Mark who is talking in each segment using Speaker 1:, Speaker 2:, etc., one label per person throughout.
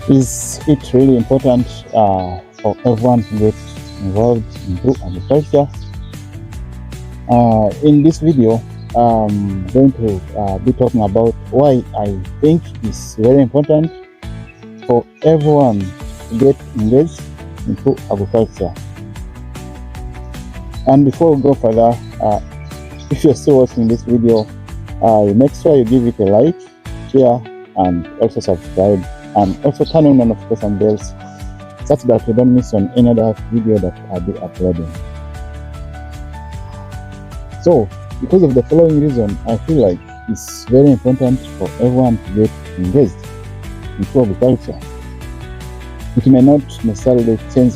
Speaker 1: Is it really important for everyone to get involved into agriculture? In this video, I'm going to be talking about why I think it's very important for everyone to get engaged into agriculture. And before we go further, if you're still watching this video, make sure you give it a like, share, and also subscribe, and also turn on the notification bells such that you don't miss on any other video that I'll be uploading. So, because of the following reason, I feel like it's very important for everyone to get engaged into agriculture. It may not necessarily change,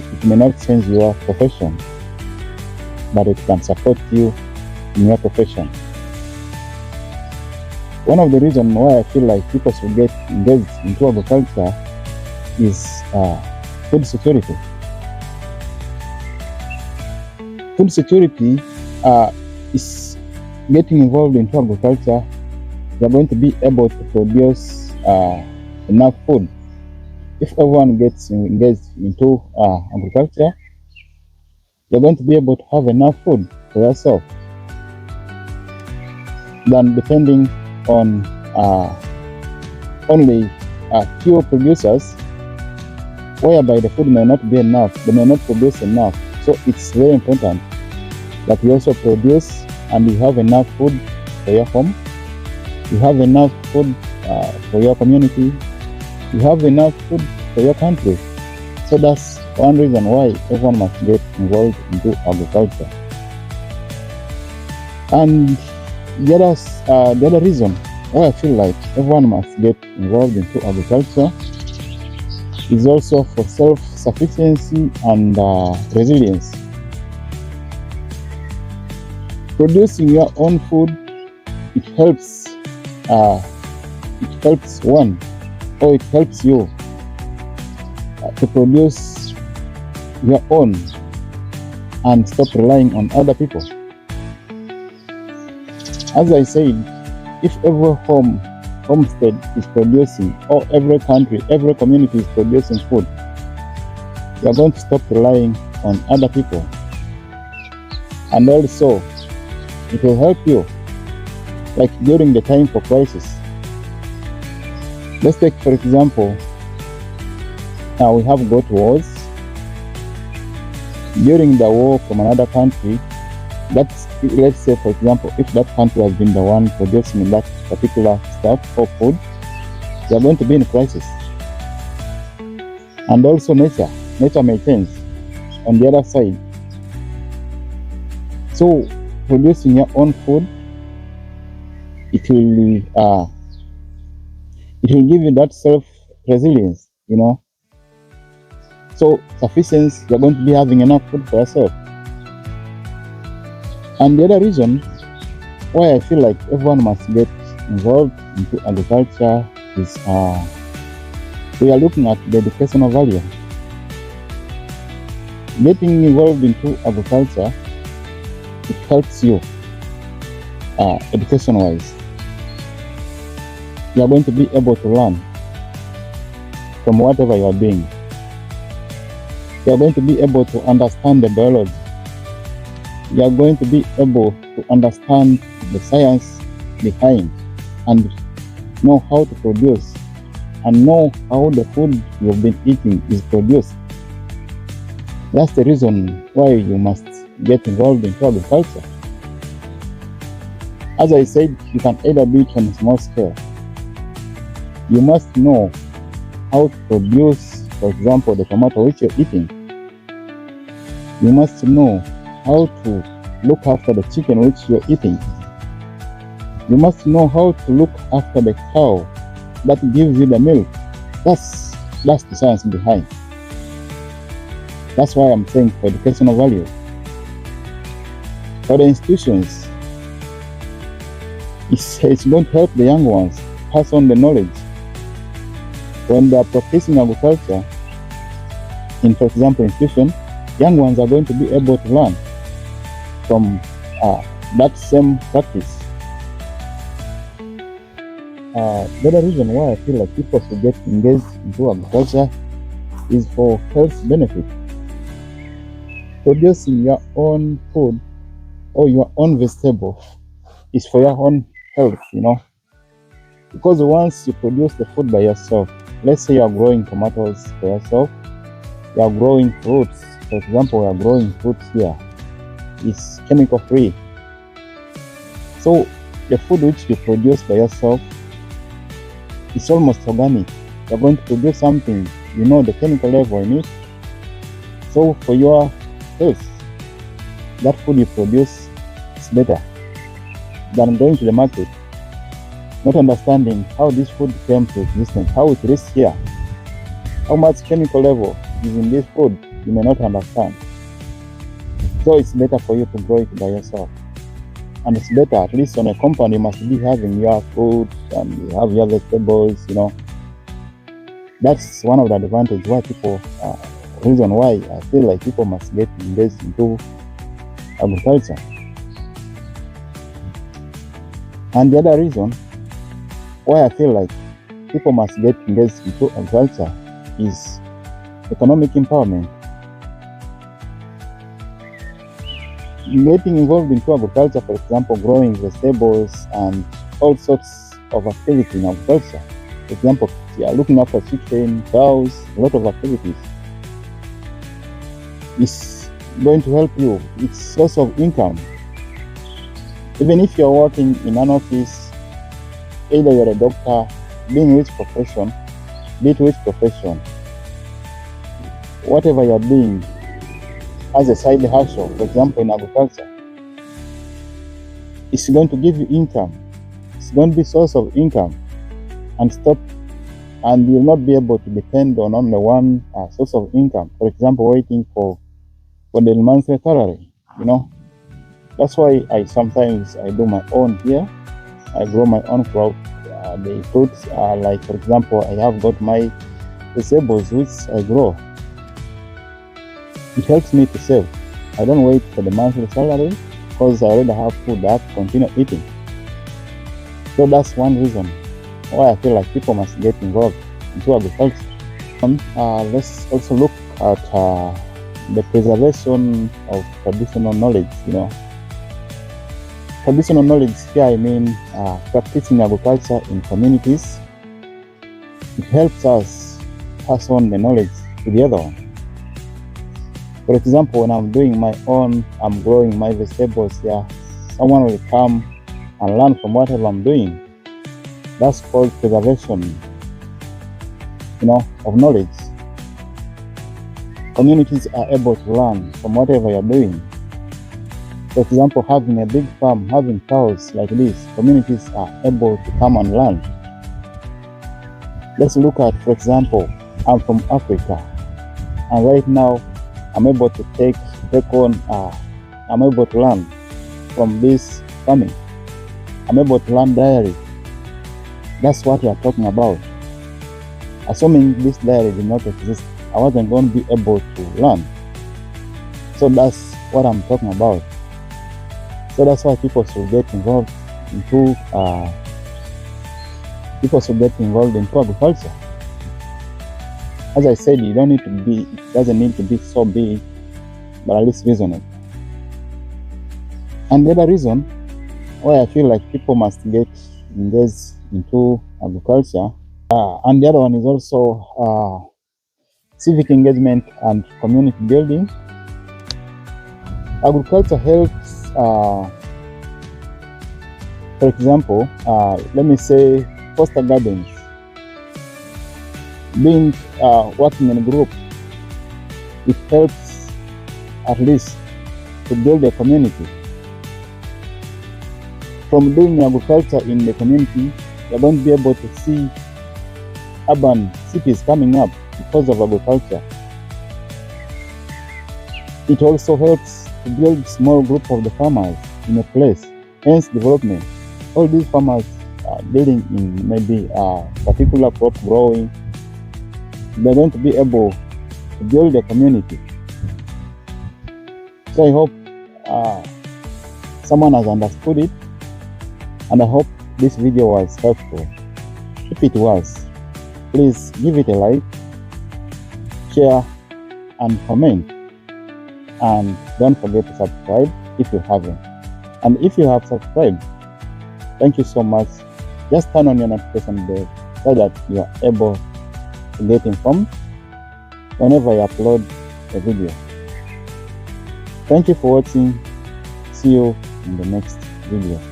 Speaker 1: your profession, but it can support you in your profession. One of the reasons why I feel like people should get engaged into agriculture is food security. Food security is getting involved into agriculture. You're going to be able to produce enough food. If everyone gets engaged into agriculture, you're going to be able to have enough food for yourself than depending on only few producers, whereby the food may not be enough, they may not produce enough. So it's very important that you also produce and you have enough food for your home, you have enough food for your community, you have enough food for your country. So that's one reason why everyone must get involved into agriculture. And the other reason why I feel like everyone must get involved into agriculture is also for self-sufficiency and resilience. Producing your own food, it helps you to produce your own and stop relying on other people. As I said, if every homestead is producing, or every community is producing food, you are going to stop relying on other people. And also, it will help you, like during the time for crisis. Let's take, for example, now we have got wars. During the war from another country, let's say, for example, if that country has been the one producing that particular stuff or food, they are going to be in crisis. And also nature may change on the other side. So producing your own food, it will give you that self-resilience, So sufficiency, you're going to be having enough food for yourself. And the other reason why I feel like everyone must get involved into agriculture is we are looking at the educational value. Getting involved into agriculture, it helps you education-wise. You are going to be able to learn from whatever you are doing. You are going to be able to understand the biology. You are going to be able to understand the science behind and know how to produce and know how the food you've been eating is produced. That's the reason why you must get involved in agriculture. As I said, you can either do it on a small scale. You must know how to produce, for example, the tomato which you're eating. You must know how to look after the chicken which you're eating. You must know how to look after the cow that gives you the milk. That's the science behind. That's why I'm saying for educational value. For the institutions, it's going to help the young ones pass on the knowledge. When they are practicing agriculture, in, for example, institution, young ones are going to be able to learn from that same practice. The other reason why I feel like people should get engaged into agriculture is for health benefit. Producing your own food or your own vegetable is for your own health, because once you produce the food by yourself, let's say you are growing tomatoes for yourself, you are growing fruits. For example, we are growing fruits here. It's chemical free. So the food which you produce by yourself is almost organic. You're going to produce something, the chemical level in it. So for your health, that food you produce is better than going to the market, not understanding how this food came to existence, how it reached here, how much chemical level is in this food, you may not understand. So it's better for you to grow it by yourself. And it's better, at least on a compound, you must be having your fruits and you have your vegetables, That's one of the advantages why reason why I feel like people must get engaged into agriculture. And the other reason why I feel like people must get engaged into agriculture is economic empowerment. Getting involved into agriculture, for example, growing vegetables and all sorts of activity in agriculture. For example, looking after chicken, cows, a lot of activities, is going to help you. It's source of income. Even if you're working in an office, either you're a doctor, be it which profession, whatever you're doing as a side hustle, for example, in agriculture, it's going to give you income. It's going to be source of income, and you'll not be able to depend on only one source of income. For example, waiting for the monthly salary. That's why I sometimes do my own here. I grow my own crop. The fruits are like, for example, I have got my vegetables which I grow. It helps me to save. I don't wait for the monthly salary because I already have food that I have to continue eating. So that's one reason why I feel like people must get involved into agriculture. Let's also look at the preservation of traditional knowledge. Traditional knowledge here, I mean practicing agriculture in communities. It helps us pass on the knowledge to the other one. For example, when I'm growing my vegetables here, someone will come and learn from whatever I'm doing. That's called preservation, of knowledge. Communities are able to learn from whatever you're doing. For example, having a big farm, having cows like this, communities are able to come and learn. Let's look at, for example, I'm from Africa, and right now I'm able to I'm able to learn from this farming. I'm able to learn dairy. That's what we are talking about. Assuming this dairy did not exist, I wasn't going to be able to learn. So that's what I'm talking about. So that's why people should get involved into agriculture. As I said, it doesn't need to be so big, but at least reasonable. And the other reason why I feel like people must get engaged into agriculture, and the other one is also civic engagement and community building. Agriculture helps, for example, let me say foster gardens. Working in a group, it helps at least to build a community. From doing agriculture in the community, you're going to be able to see urban cities coming up because of agriculture. It also helps to build small group of the farmers in a place, hence development. All these farmers are dealing in maybe a particular crop growing. They're going to be able to build a community. So I hope someone has understood it, and I hope this video was helpful. If it was, please give it a like, share, and comment. And don't forget to subscribe if you haven't. And if you have subscribed, thank you so much. Just turn on your notification bell so that you are able to get informed whenever I upload a video. Thank you for watching. See you in the next video.